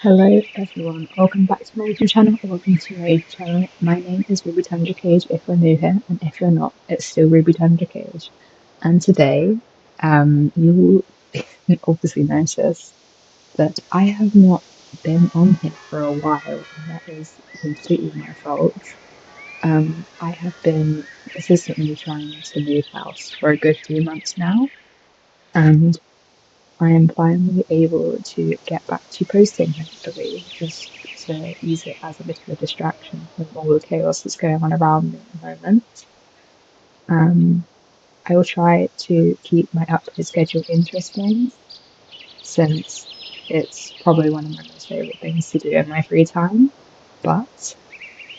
Hello everyone, welcome back to my YouTube channel, or welcome to my YouTube channel. My name is Ruby Tundra Cage if you're new here, and if you're not, it's still Ruby Tundra Cage. And today, you will obviously notice that I have not been on here for a while, and that is completely my fault. I have been persistently trying to move house for a good few months now, and I am finally able to get back to posting regularly, just to use it as a bit of a distraction from all the chaos that's going on around me at the moment. Um, I will try to keep my upload schedule interesting, since it's probably one of my most favourite things to do in my free time. But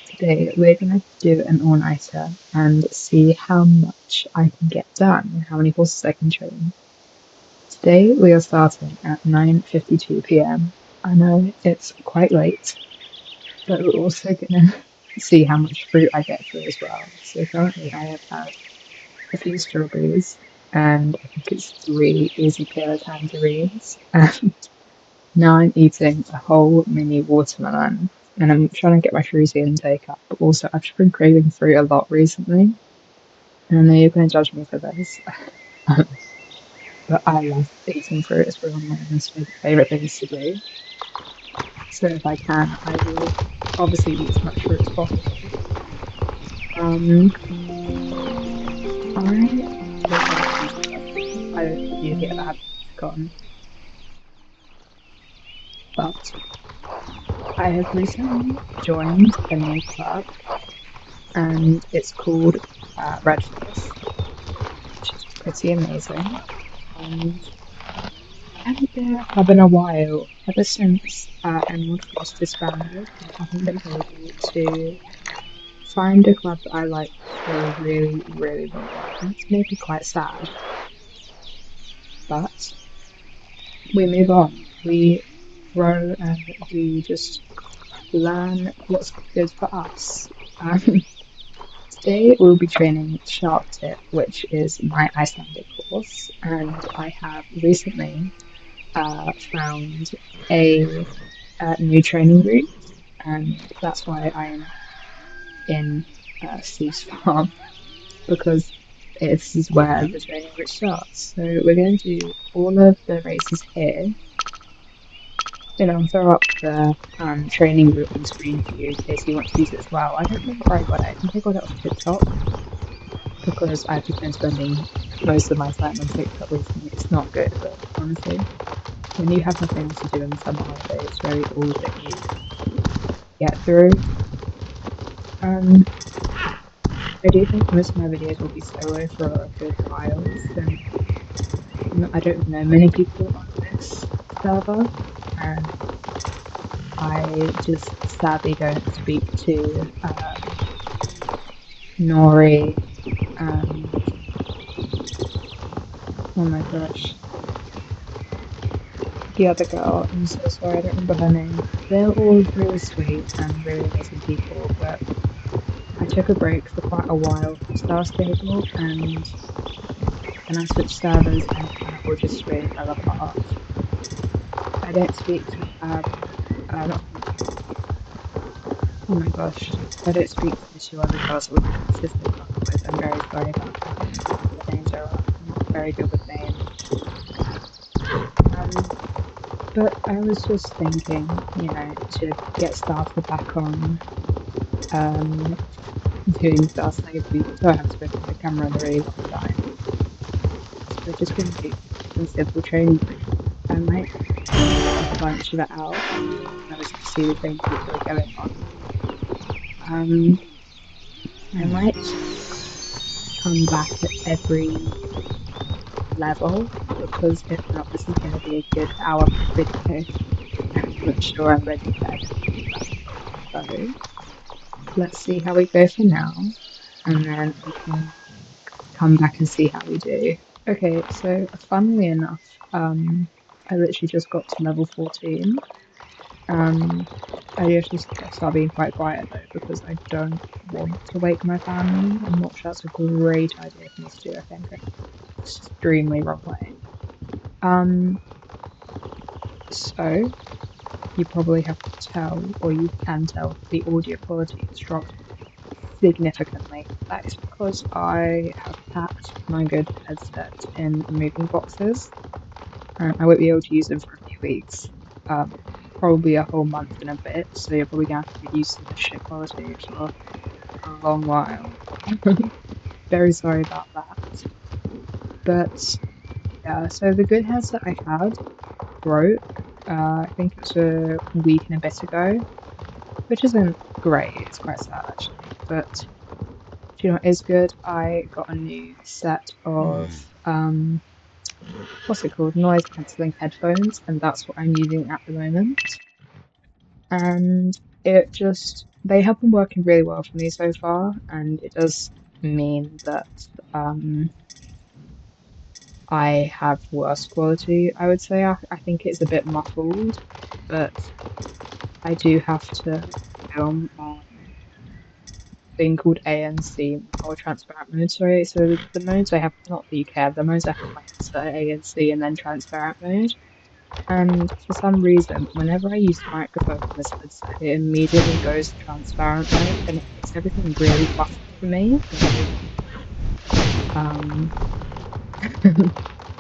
today we're going to do an all-nighter and see how much I can get done and how many horses I can train. Today we are starting at 9:52 p.m. I know it's quite late, but we're also gonna see how much fruit I get through as well. So currently I have had a few strawberries, and I think it's 3 easy pear tangerines, and now I'm eating a whole mini watermelon, and I'm trying to get my fruity intake up, but also I've just been craving fruit a lot recently, and I know you're going to judge me for this. But I love eating fruit. It's one of my most favourite things to do. So if I can, I will obviously eat as much fruit as possible. Um, I don't know if you've ever had forgotten, but I have recently joined a new club, and it's called Red Force, which is pretty amazing. And I haven't been in a club in a while. Ever since Emerald Force disbanded, I haven't been able to find a club that I like for a really, really long while. And it's maybe quite sad, but we move on. We grow and we just learn what's good for us. Today we'll be training Sharp Tip, which is my Icelandic horse, and I have recently found a new training route, and that's why I'm in Steve's farm, because this is where the training route starts. So we're going to do all of the races here. Then I'll throw up the training route on screen for you in case you want to use it as well. I don't remember where I got it. I think I got it off TikTok, because I've just been spending most of my time on TikTok recently. It's not good, but honestly, when you have nothing else to do in the summer holiday, it's really all that you get through. Um, I do think most of my videos will be solo for a good while, since I don't know many people on this server, and I just sadly don't speak to Nori and oh my gosh, the other girl. I'm so sorry, I don't remember her name. They're all really sweet and really amazing people, but I took a break for quite a while from Star Stable, and then I switched servers, and it kind of all just really fell apart. I don't speak to not oh my gosh, I don't speak to the two other girls that we have a sister club with. I'm very sorry about that. The names are I'm not very good with names. Um, but I was just thinking, to get started back on doing Star Stable. So I haven't spoken to the camera in a really long time. So we're just going to do some simple training. I might a bunch of it out, just to see the training that are going on. I might come back at every level, because if not, this is going to be a good hour video. I'm not sure I'm ready for everything. So let's see how we go for now, and then we can come back and see how we do. Okay, so funnily enough, I literally just got to level 14. I have to start being quite quiet though, because I don't want to wake my family. I'm not sure that's a great idea for me to do. I think I'm extremely wrong way. So you probably have to tell, or you can tell, the audio quality has dropped significantly. That is because I have packed my good headset in moving boxes, and I won't be able to use them for a few weeks. Probably a whole month and a bit, so you're probably gonna have to get used to the shit quality for a long while. Very sorry about that. But yeah, so the good headset I had broke. I think it was a week and a bit ago, which isn't great. It's quite sad actually. But do you know what is good? I got a new set of what's it called? Noise cancelling headphones, and that's what I'm using at the moment. And it just they have been working really well for me so far, and it does mean that um I have worse quality, I would say. I think it's a bit muffled, but I do have to film on a thing called ANC or transparent mode. Sorry, so the modes I have, not that you care, the modes I have on my headset are ANC and then transparent mode. And for some reason, whenever I use the microphone on this headset, it immediately goes to transparent mode and it makes everything really muffled for me. Um,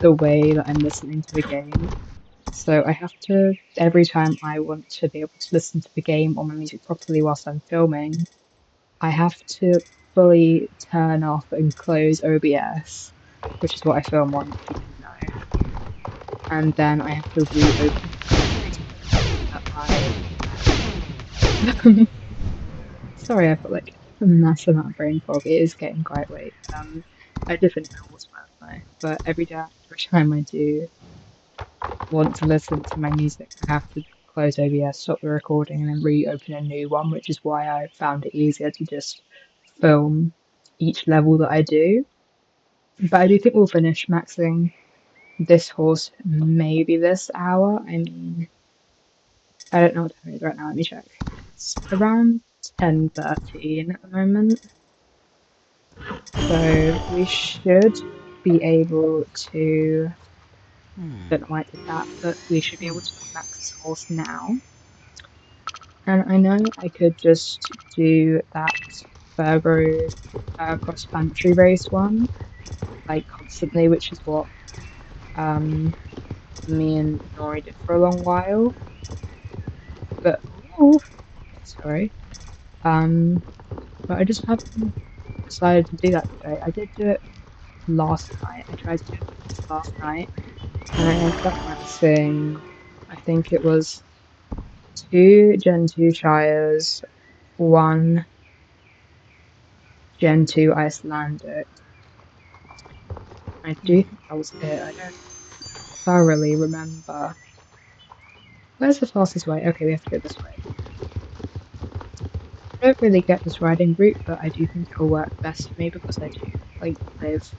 the way that I'm listening to the game. So I have to, every time I want to be able to listen to the game or my music properly whilst I'm filming, I have to fully turn off and close OBS, which is what I film on, if you didn't know. And then I have to reopen I... Sorry, I've got like a massive amount of brain fog. It is getting quite late. I did finish my water last night, but every time I do want to listen to my music, I have to close OBS, stop the recording, and then reopen a new one, which is why I found it easier to just film each level that I do. But I do think we'll finish maxing this horse maybe this hour. I mean, I don't know what time it is right now. Let me check. It's around 10:13 at the moment. So we should be able to, don't know why I did that, but we should be able to max this horse now. And I know I could just do that Furbo cross-country race one, like constantly, which is what me and Nori did for a long while. But, oh, sorry. But I just haven't decided to do that today. I did do it last night. I tried to do it last night, and I ended up maxing, I think it was 2 Gen 2 Shires, 1 Gen 2 Icelandic. I do think that was it. I don't thoroughly remember. Where's the fastest way? Okay, we have to go this way. I don't really get this riding route, but I do think it'll work best for me because I do live.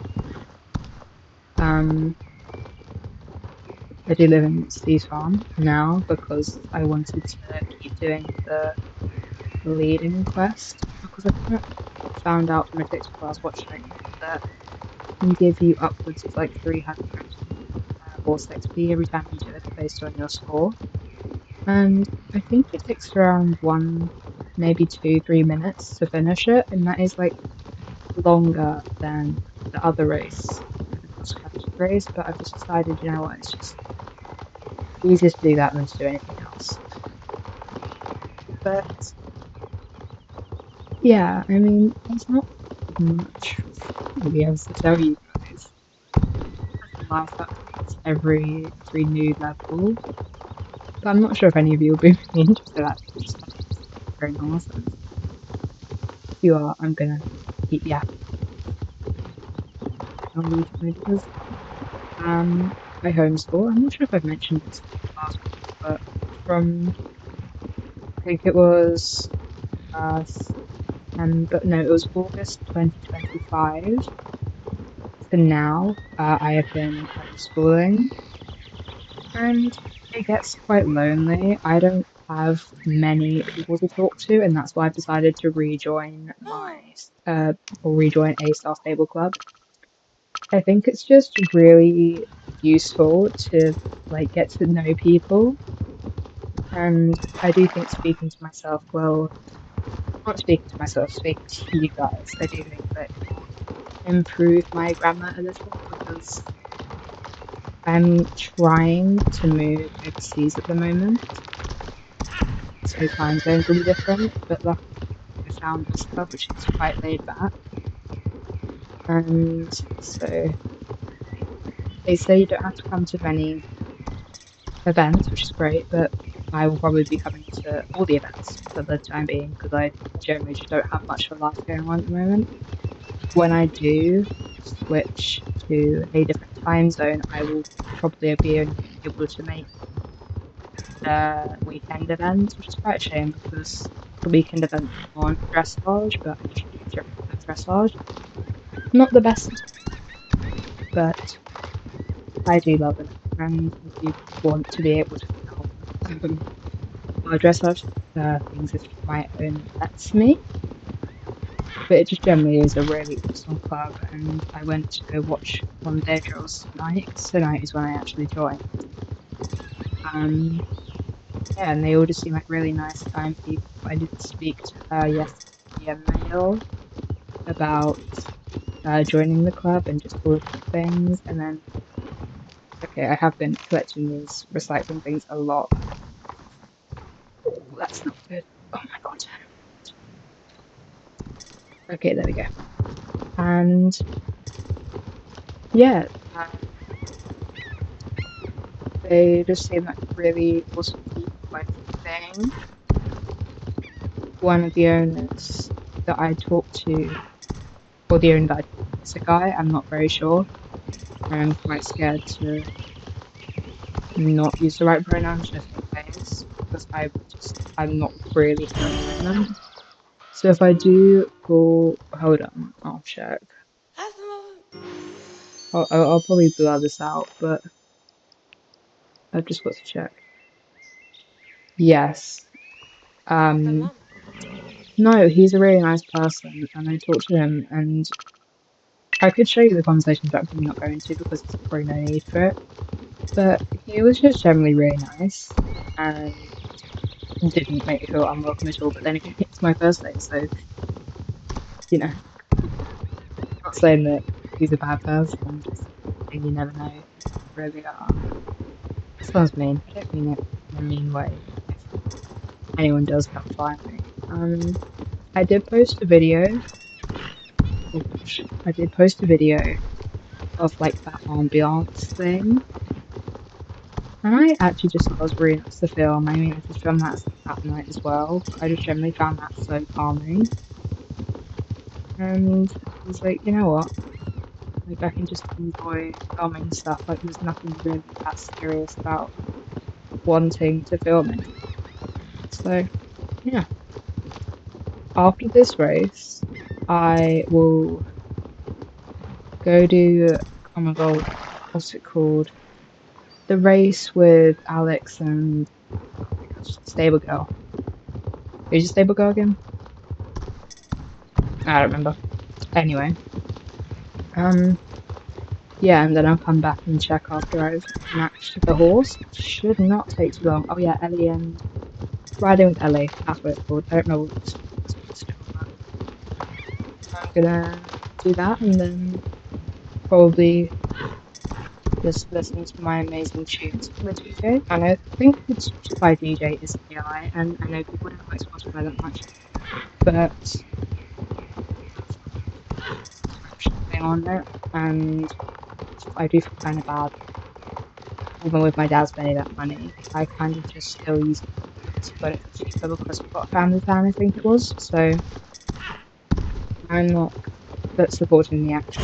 I do live in Steve's farm now because I wanted to keep doing the leading quest because I kind of found out from a TikTok I was watching that it can give you upwards of like 300 horse XP every time you do it based on your score. And I think it takes around 1, maybe 2, 3 minutes to finish it, and that is like longer than the other race, the cross-country race. But I've just decided, you know what, it's just easier to do that than to do anything else. But yeah, I mean, there's not much to be able to tell you guys. There's life updates every new level, but I'm not sure if any of you will be really interested actually. Just very awesome. If you are, I'm gonna keep yapping recently because I homeschool. I'm not sure if I've mentioned this last week, but from I think it was but no, it was August 2025 to now. I have been homeschooling, and it gets quite lonely. I don't have many people to talk to, and that's why I've decided to rejoin or rejoin A Star Stable Club. I think it's just really useful to like get to know people And I do think speaking to myself will, not speaking to myself, speaking to you guys, I do think that it will improve my grammar a little because I'm trying to move overseas at the moment. So time zones will be different, but luckily I found this club which is quite laid back. And so they say you don't have to come to many events, which is great, but I will probably be coming to all the events for the time being because I generally just don't have much of a life going on at the moment. When I do switch to a different time zone, I will probably be only able to make the weekend events, which is quite a shame because the weekend events aren't dressage, but I usually do dressage. Not the best, but I do love it, and I do want to be able to film my dressage things if my own lets me. But it just generally is a really awesome club, and I went to go watch one of their drills tonight. Tonight is when I actually joined. Yeah, and they all just seem like really nice, kind people. I did speak to her yesterday via mail about joining the club and just all of the things, and then okay, I have been collecting these recycling things a lot. Oh, that's not good. Oh my god. Okay, there we go. And yeah, they just seem like really awesome people. I think one of the owners that I talked to, or the owner that I talked to, is a guy. I'm not very sure. I'm quite scared to not use the right pronouns just in case, because I'm not really sure at the moment. So if I do go, hold on, I'll check. I'll probably blur this out, but I've just got to check. Yes. No, he's a really nice person, and I talked to him, and I could show you the conversation, but I'm not going to because there's probably no need for it. But he was just generally really nice, and didn't make me feel unwelcome at all. But then again, it's my first day, so you know, not saying that he's a bad person, just saying you never know who people really are. Sounds mean. I don't mean it in a mean way. If anyone does come find me. I did post a video. Oh gosh, I did post a video of like that ambiance thing. And I actually just thought it was really nice to film. I mean, I just filmed that at night as well. I just generally found that so calming. And I was like, you know what? Like, I can just enjoy filming stuff. Like, there's nothing really that serious about wanting to film it. So, yeah. After this race, I will go do, oh my god, what's it called? The race with Alex and Stable Girl. Who's your Stable Girl again? I don't remember. Anyway, yeah, and then I'll come back and check after I've matched the horse. Should not take too long. Oh yeah, Ellie and riding with Ellie. That's what it's called. I don't know what it's called. I'm gonna do that and then probably just listen to my amazing tunes from the DJ. And I think it's by DJ is AI, and I know people don't like Spotify that much, but thing on it, and I do feel kind of bad. Even with my dad spending that money, I kind of just still use it to put it cheaper because we've got a family plan, I think it was. So I'm not but supporting the actual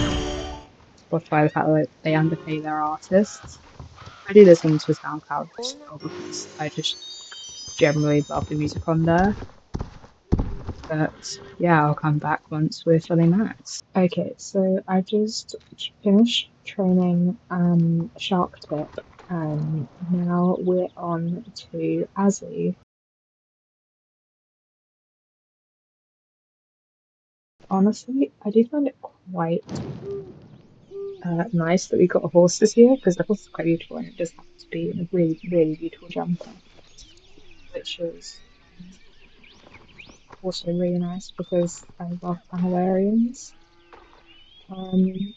Spotify, the fact that they underpay their artists. I do listen to SoundCloud still because I just generally love the music on there. But yeah, I'll come back once we're fully maxed. Okay, so I just finished training Shark Tip, and now we're on to Azzy. Honestly, I do find it quite nice that we got a horse this year because the horse is quite beautiful and it just happens to be a really, really beautiful jumper. which is also really nice because I love Anilarians. Um,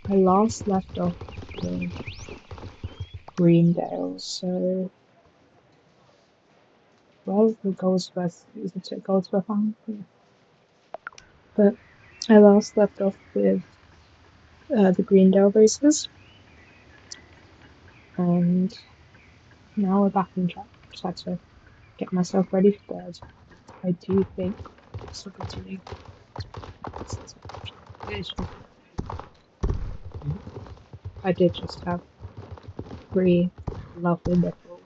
I last left off with Greendale, so well, the Goldsworth, is it Goldsworth Farm? Yeah. But I last left off with the Greendale races, and now we're back on track. Just had to get myself ready for bed. I do think possibly I did just have three lovely little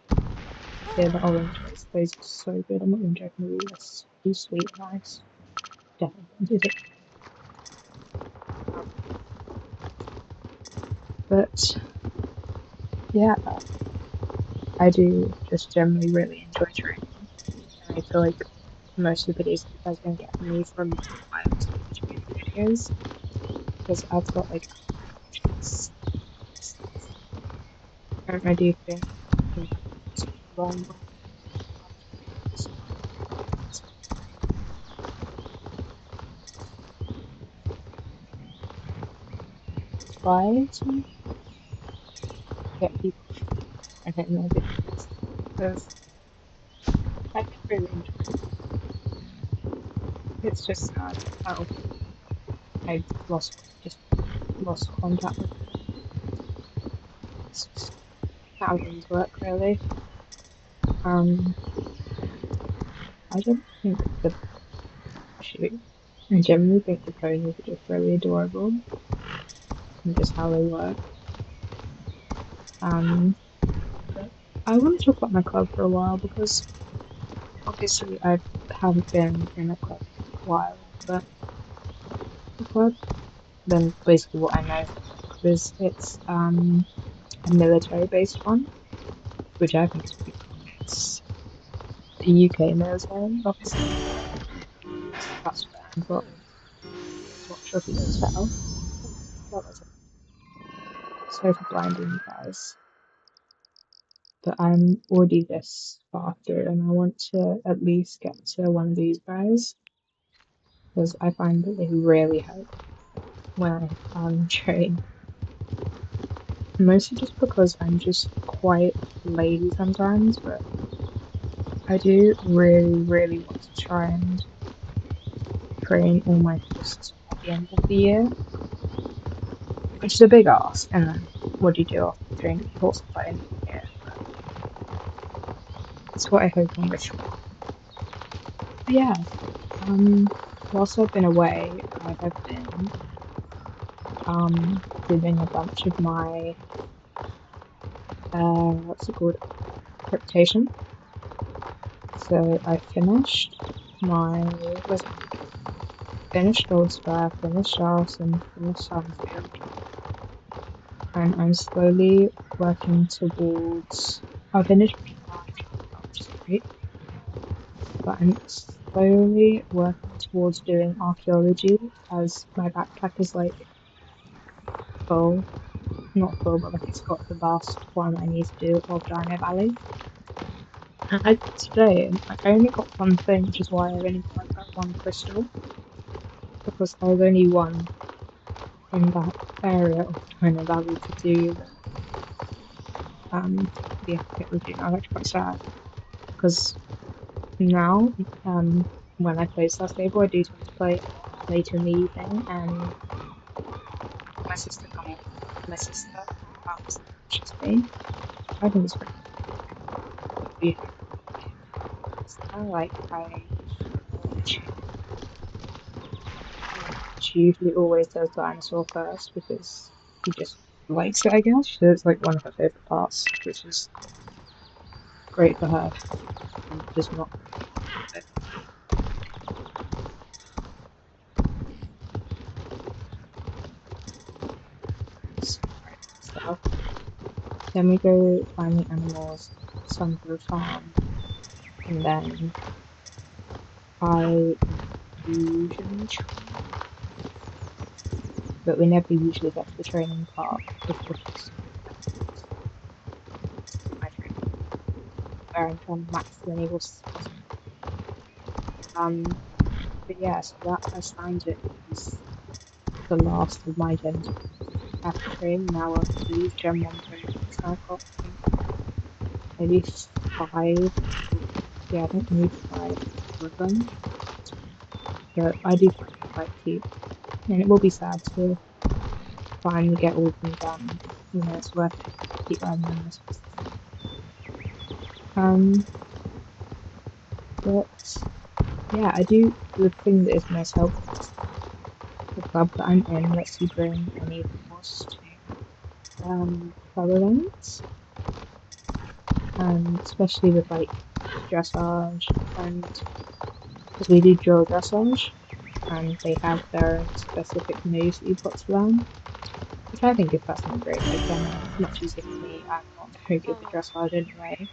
tequila orange rays. Those are so good. I'm not even joking with you. They're so sweet and nice. Definitely did it. But yeah, I do just generally really enjoy training, and I feel like most of the videos that you guys are gonna get from me from clients videos because I've got like I do think it's long try to get people I don't know videos because I think really enjoy it. It's just sad how I just lost contact with them. It's just how things work really. Um I don't think the shoot. I generally think the ponies are just really adorable and just how they work. But I want to talk about my club for a while because obviously I haven't been in a club for a while, but the club, then basically what I know from the club is it's a military based one, which I think is pretty cool. It's the UK military, obviously. That's where I'm from. Not sure if you can tell. What was it? Sorry for blinding you guys. But I'm already this far through and I want to at least get to one of these guys because I find that they really help when I train. Mostly just because I'm just quite lazy sometimes, but I do really, really want to try and train all my horses by the end of the year, which is a big ask. And then what do you do after training your horses by the end of the year? That's what I hope and wish for. But yeah, whilst I've been away, I have been doing a bunch of my what's it called? Cryptation. So I finished my was it finished Goldspur, finished Arson, finished Sunfield, and I'm slowly working towards. I finished which is great, but I'm slowly working towards doing archaeology as my backpack is like full, not full, but like it's got the last one I need to do of Dino Valley. And today I only got one thing, which is why I've only got like that one crystal, because there was only one in that area of Dino Valley to do the archaeology. And I was actually quite sad because now when I play Star Stable, I do tend to play later in the evening, and my sister can't. My sister watches me. I think it's pretty cool. Like she usually always does dinosaur first because she just likes it, I guess. She says it's like one of her favourite parts, which is great for her and does not. So then we go find the animals, some for the farm, and then I usually but we never usually get to the training part just because my training. where I'm trying to max the many horses possible. Um, but yeah, so that assigned it is the last of my Gen 2 have to train. Now I believe Gen 1 Pokemon, so I've got I think maybe five. Yeah, I don't need five of them, but I do find it quite cute. And it will be sad to finally get all of them done. You know, it's worth it to keep riding them this was. But yeah, I do the thing that is most helpful is the club that I'm in lets you bring any of the horse to club events, especially with like dressage and because we do drill dressage and they have their own specific moves that you've got to learn, which I think is personally great. Again, it's much easier for me. I'm not very good with dressage anyway.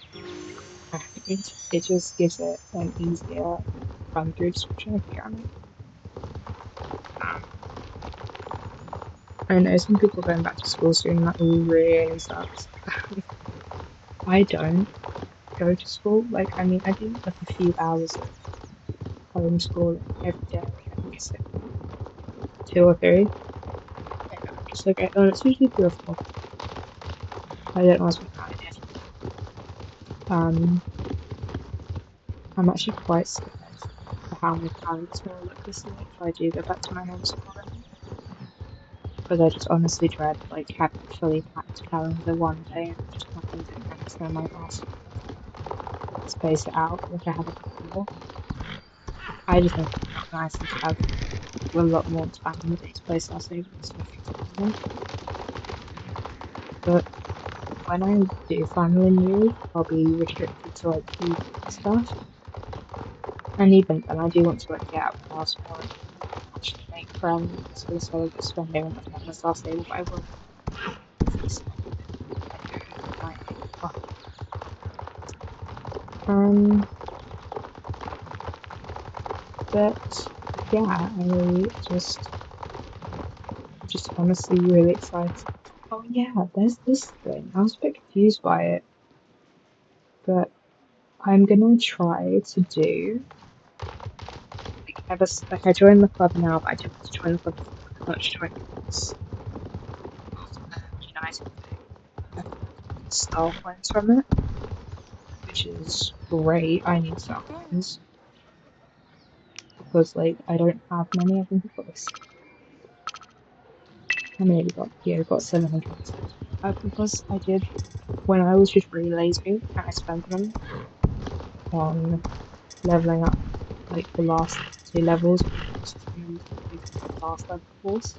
It just gives it an easier run through description if you get me. I know some people going back to school soon, that really sucks. I don't go to school. Like, I mean, I do like a few hours of homeschooling every day. I think it's like 2 or 3. And I'm just like, oh, it's usually 3 or 4. I don't always make that idea. I'm actually quite scared for how my calendar's going to look this year if I do go back to my homeschooling. Because I just honestly dread like having a fully packed calendar one day and just nothing doing next, and I might ask to space it out like I haven't before. I just think it's not nice to have a lot more time in the day to play Star Saber and stuff. But when I do finally move, I'll be restricted to like evening stuff. And even then, I do want to like get out of the house more and actually make friends instead of just spending all my time on Star Stable. But I will but yeah, I just honestly really excited. Oh yeah, there's this thing. I was a bit confused by it, but I'm gonna try to do like I joined the club now, but I didn't want to join the club before because I wanted to join this United thing. I've got style points from it, which is great. I need style points because like I don't have many. I think I've got this. How many have we got? Yeah, we've got 700. Because I did when I was just really lazy and I spent them on leveling up like the last 2 levels of the courses and then the last level course.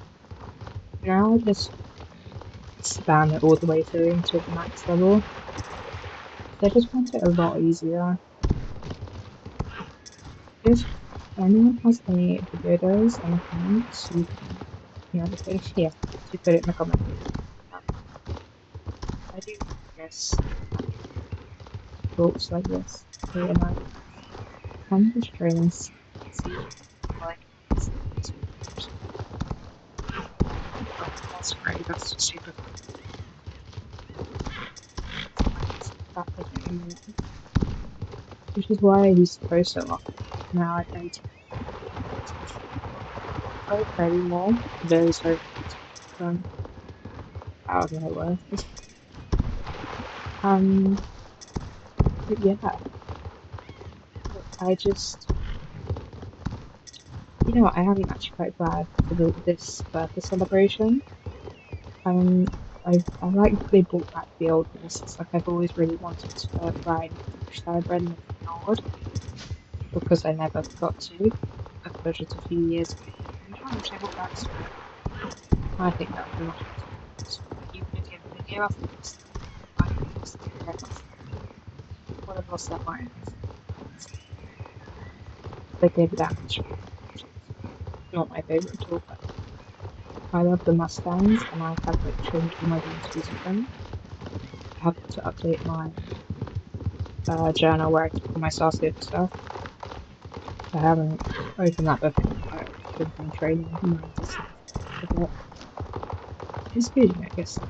Now I just spam it all the way through until the max level. So I just find it a lot easier. If anyone has any videos and comments, you can, yeah, you put it in the comments. I do miss books like this. Really nice. I'm just training see like that's great, that's super fun. Which is why I used to post so often. Now I tend to post very more. Very sorry from out of my work. But yeah, I just, I am actually quite glad for this birthday celebration. I like that they brought back the old horses. Like I've always really wanted to ride Thoroughbred in the Nord because I never got to. Until just a few years ago. And I wish I got back to it. I think that would be much better. Even if you have a video of this, I think it's one of those that might they gave it that much. Not my favourite at all, but I love the Mustangs and I have like trimmed all my bounties with them. I have to update my journal where I keep all my Starsaver stuff. I haven't opened that book in a while. I've been kind of training and humanity stuff a bit. It's good, I guess,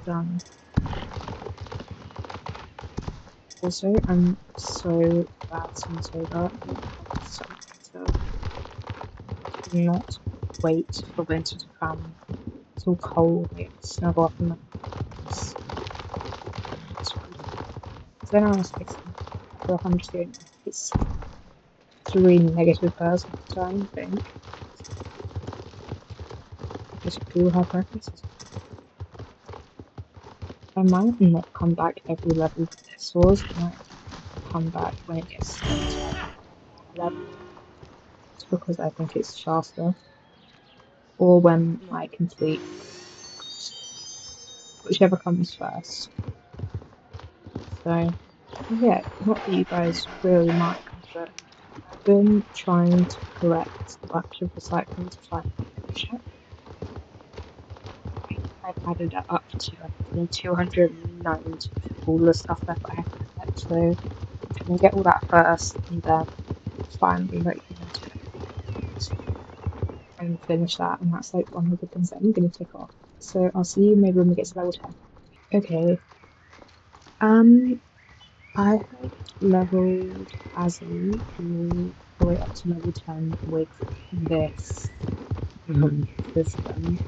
it's Also, I'm so glad someone said that you have something to not wait for winter to come. It's all cold, like snuggle up in the house. It's freezing. So now I'm fixing. So I'm just doing it's 3 negative birds at the time, I think. Because people have preferences. I might not come back every level with this source. I might come back when it gets to level. It's because I think it's faster. Or when I complete whichever comes first. So yeah, not that you guys really mind, but I've been trying to collect a bunch of recycling to find membership. I've added it up to 290 all the stuff that I have to collect, so I'm gonna get all that first and then finally like into it and finish that, and that's like one of the things that I'm gonna tick off. So I'll see you maybe when we get to level 10. Okay. I have leveled Azzy all the way up to level 10 with this system,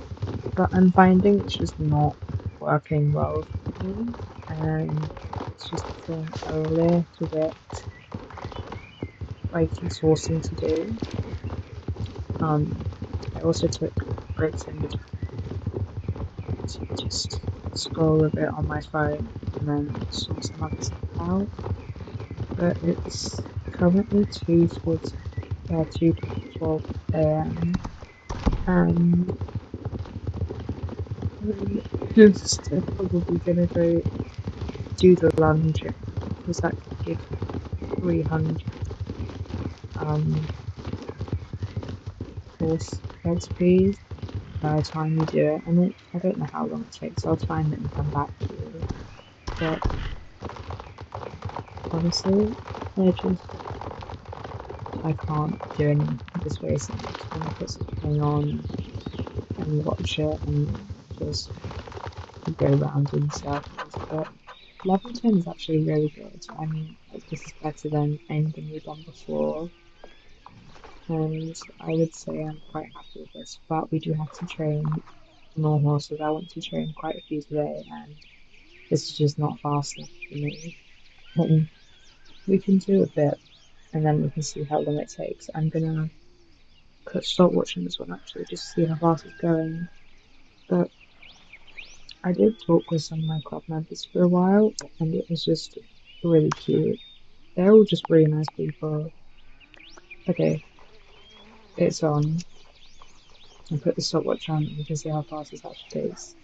but I'm finding it's just not working well for me, and it's just feeling a little bit like exhausting to do. I also took breaks in between to just scroll a bit on my phone and then sort some other stuff out. But it's currently 2:12 a.m. and I'm just probably gonna go do the laundry because that could give 300 course XP by the time you do it, and I don't know how long it takes. I'll time it and come back to you. But honestly, I can't do anything this way. So I'm just gonna put something on and watch it and just go around in circles. But level 10 is actually really good. I mean, like, this is better than anything we've done before, and I would say I'm quite happy with this. But we do have to train more horses. I want to train quite a few today, and this is just not fast enough for me. We can do a bit, and then we can see how long it takes. I'm gonna start watching this one actually, just to see how fast it's going. But I did talk with some of my club members for a while, and it was just really cute. They're all just really nice people. Okay, it's on. I put the stopwatch on and you can see how fast this actually takes.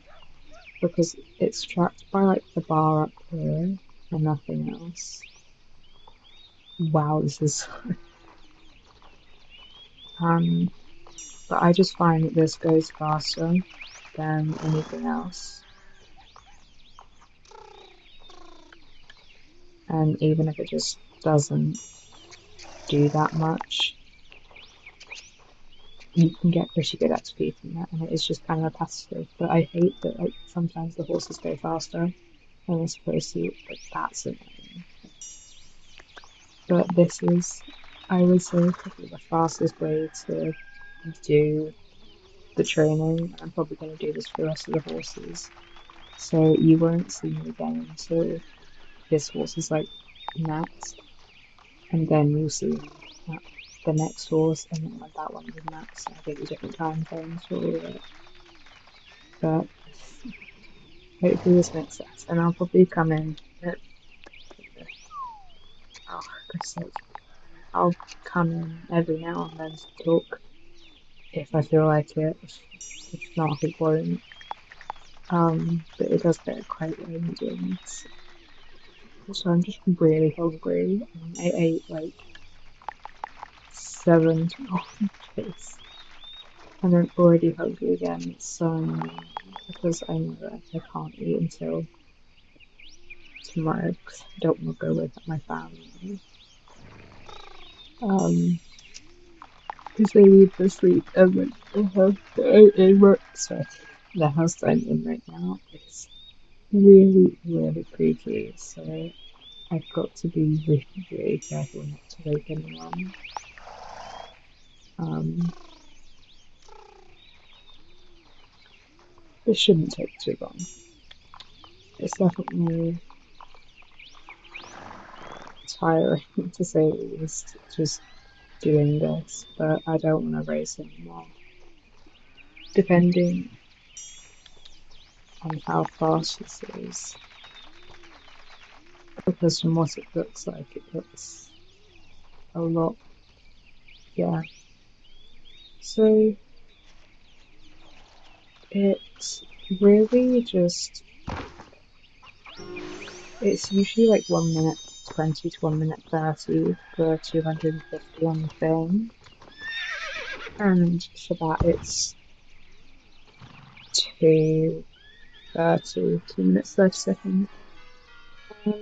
Because it's tracked by like the bar up here and nothing else. Wow, this is but I just find that this goes faster than anything else. And even if it just doesn't do that much, you can get pretty good XP from that, and it is just kind of repetitive. But I hate that like sometimes the horses go faster than they're supposed to, but that's annoying. But this is, I would say, probably the fastest way to do the training. I'm probably going to do this for the rest of the horses. So you won't see me again until this horse is like maxed, and then you'll see me at the next horse, and then when that one is maxed, I'll give you different time frames for all of it. But hopefully this makes sense, and I'll probably come in at, oh, God's sake, I'll come in every now and then to talk if I feel like it. If not, I won't. But it does get quite lonely doing this. So I'm just really hungry. I ate like 7 days, and I'm already hungry again. It's so annoying because I know that I can't eat until tomorrow because I don't want to go with my family. Because they need to sleep, and like the house that I'm in right, sorry, the house that I'm in right now is really, really creaky. So I've got to be really, really careful not to wake anyone. Um, this shouldn't take too long. It's definitely tiring to say the least, just doing this, but I don't want to race anymore. Depending on how fast this is, because from what it looks like, it looks a lot, yeah. So it's really just, it's usually like 1 minute 20 to 1 minute 30 for 250 on the thing, and for that it's 2:30, 2 minutes 30 seconds. Um,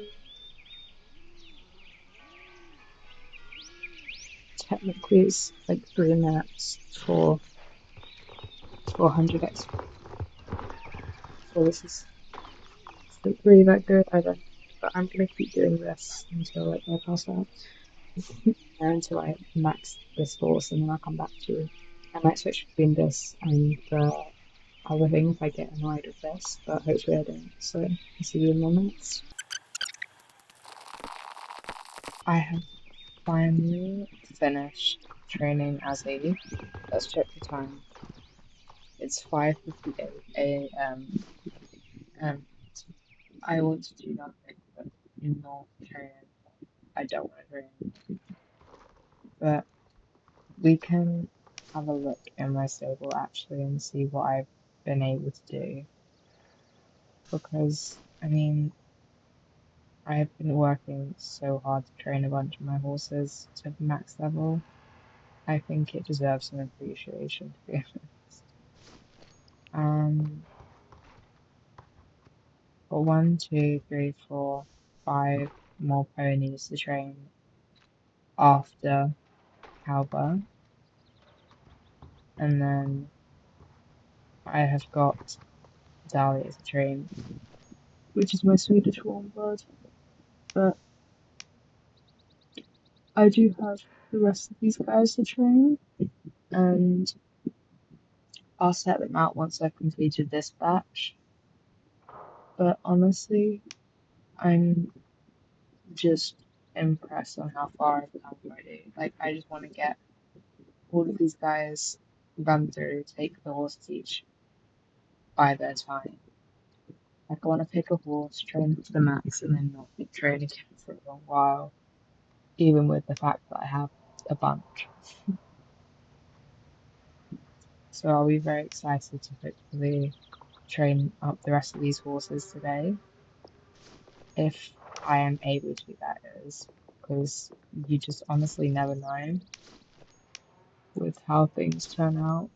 Technically, it's like 3 minutes for 400 XP. So this is not really that good. I don't know, but I'm gonna keep doing this until like I pass out, or until I max this horse, and then I'll come back to you. I might switch between this and the other thing if I get annoyed with this, but hopefully I don't. So I'll see you in 1 minute. I have finally finished training as a. Let's check the time. It's 5:58 a.m. and I want to do nothing but not train. I don't want to train, but we can have a look in my stable actually and see what I've been able to do. Because, I mean, I have been working so hard to train a bunch of my horses to max level. I think it deserves some appreciation, to be honest. Um, but one, two, three, four, five more ponies to train after Halber, and then I have got Dahlia to train, which is my Swedish warm blood. But I do have the rest of these guys to train, and I'll set them out once I've completed this batch. But honestly, I'm just impressed on how far I've come already. Like, I just want to get all of these guys run through, take the horses each by their time. Like, I want to pick a horse, train it to the max, and then not train again for a long while, even with the fact that I have a bunch. So I'll be very excited to hopefully train up the rest of these horses today, if I am able to, that is, because you just honestly never know with how things turn out.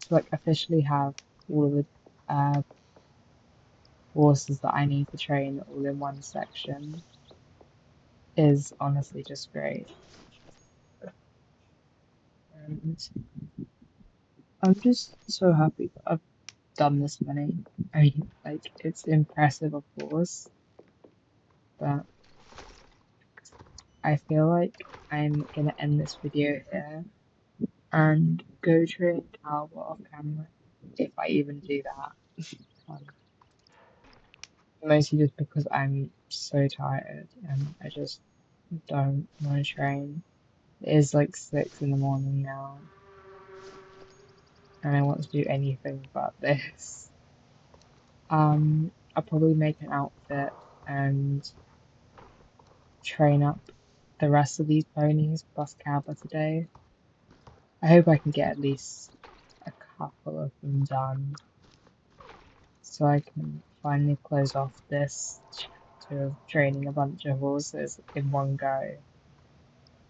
To like officially have all of the horses that I need to train all in one section is honestly just great. And I'm just so happy that I've done this many. I mean, like, it's impressive, of course, but I feel like I'm gonna end this video here and go train Calvert off camera, if I even do that. Um, Mostly just because I'm so tired and I just don't want to train. It is like 6 in the morning now, and I want to do anything but this. I'll probably make an outfit and train up the rest of these ponies plus Calvert today. I hope I can get at least a couple of them done so I can finally close off this chapter of training a bunch of horses in one go.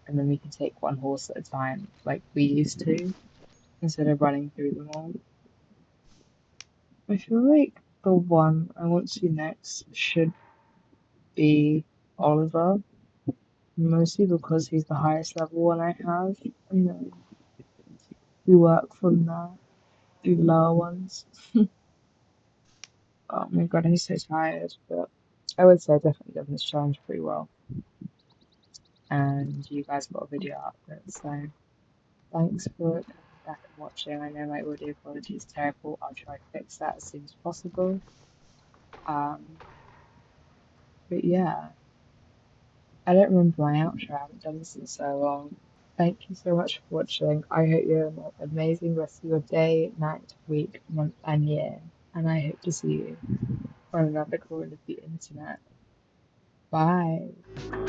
And then we can take one horse at a time, like we used to, instead of running through them all. I feel like the one I want to do next should be Oliver, mostly because he's the highest level one I have, and then we work from there through the lower ones. Oh my god, I'm so tired, but I would say I've definitely done this challenge pretty well, and you guys got a video out of it. So thanks for coming back and watching. I know my audio quality is terrible. I'll try to fix that as soon as possible. Um, but yeah, I don't remember my outro. I haven't done this in so long. Thank you so much for watching. I hope you have an amazing rest of your day, night, week, month, and year. And I hope to see you on another corner of the internet. Bye.